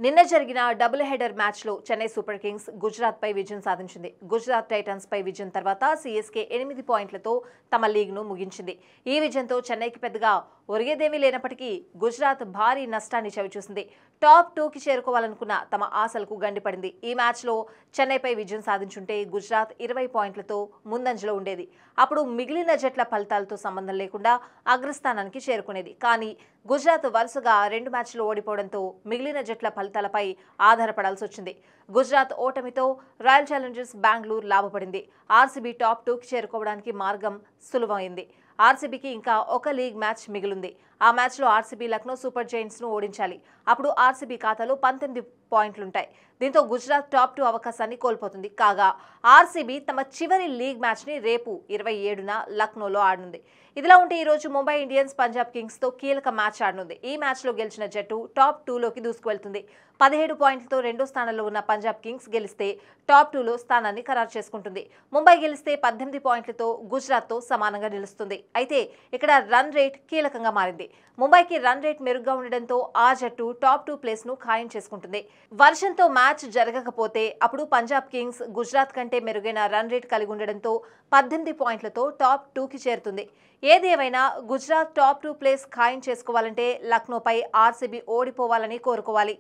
నిన్న జరిగిన double header మ్యాచ్లో చెన్నై సూపర్ కింగ్స్ గుజరాత్పై విజయం సాధించింది. గుజరాత్ టైటన్స్పై విజయం తర్వాత సీఎస్కే 8 పాయింట్లతో తమ లీగ్ను ముగించింది. ఈ విజయంతో చెన్నైకి పెద్దగా ఒరిగేదేమీ లేనప్పటికీ గుజరాత్ భారీ నష్టాన్ని చవిచూసింది. టాప్ 2కి చేరుకోవాలనుకున్న తమ ఆశలకు గండిపడింది. ఈ మ్యాచ్లో చెన్నైపై విజయం సాధించుంటే గుజరాత్ 20 పాయింట్లతో ముందంజలో ఉండేది. అప్పుడు మిగిలిన జట్ల ఫలితాలతో సంబంధం లేకుండా అగ్రస్థానానికి చేరుకునేది. కానీ గుజరాత్ వరుసగా 2 మ్యాచ్లు ఓడిపోవడంతో మిగిలిన జట్ల ఫలితాలపై ఆధారపడాల్సి వచ్చింది. గుజరాత్ ఓటమితో రాయల్ ఛాలెంజర్స్ బెంగళూరు లాభపడింది. ఆర్సీబీ టాప్ 2కి చేరుకోవడానికి మార్గం సులువైంది. ఆర్సీబీకి ఇంకా ఒక లీగ్ మ్యాచ్ మిగిలింది. ఆ మ్యాచ్లో ఆర్సీబీ లక్నో సూపర్ జైంట్స్ను ఓడించాలి. అప్పుడు ఆర్సీబీ ఖాతాలో 19 పాయింట్లుంటాయి. దీంతో గుజరాత్ టాప్ 2 అవకాశాన్ని కోల్పోతుంది. కాగా ఆర్సీబీ తమ చివరి లీగ్ మ్యాచ్ని రేపు 27న లక్నోలో ఆడనుంది. ఇదిలా ఉంటే ఈ రోజు ముంబై ఇండియన్స్ పంజాబ్ కింగ్స్తో కీలక మ్యాచ్ ఆడనుంది. ఈ మ్యాచ్లో గెలిచిన జట్టు టాప్ 2లోకి దూసుకువెళ్తుంది. 17 పాయింట్లతో రెండో స్థానంలో ఉన్న పంజాబ్ కింగ్స్ గెలిస్తే టాప్ 2లో స్థానాన్ని ఖరారు చేసుకుంటుంది. ముంబై గెలిస్తే 18 పాయింట్లతో గుజరాత్తో సమానంగా నిలుస్తుంది. అయితే ఇక్కడ రన్ రేట్ కీలకంగా మారింది. ముంబైకి రన్ రేట్ మెరుగ్గా ఉండడంతో ఆ జట్టు టాప్ 2 ప్లేస్ను ఖాయం చేసుకుంటుంది. వర్షంతో మ్యాచ్ జరగకపోతే అప్పుడు పంజాబ్ కింగ్స్ గుజరాత్ కంటే మెరుగైన రన్ రేట్ కలిగి ఉండడంతో 18 పాయింట్లతో టాప్ 2కి చేరుతుంది. ఏది ఏమైనా గుజరాత్ టాప్ 2 ప్లేస్ ఖాయం చేసుకోవాలంటే లక్నోపై ఆర్సీబీ ఓడిపోవాలని కోరుకోవాలి.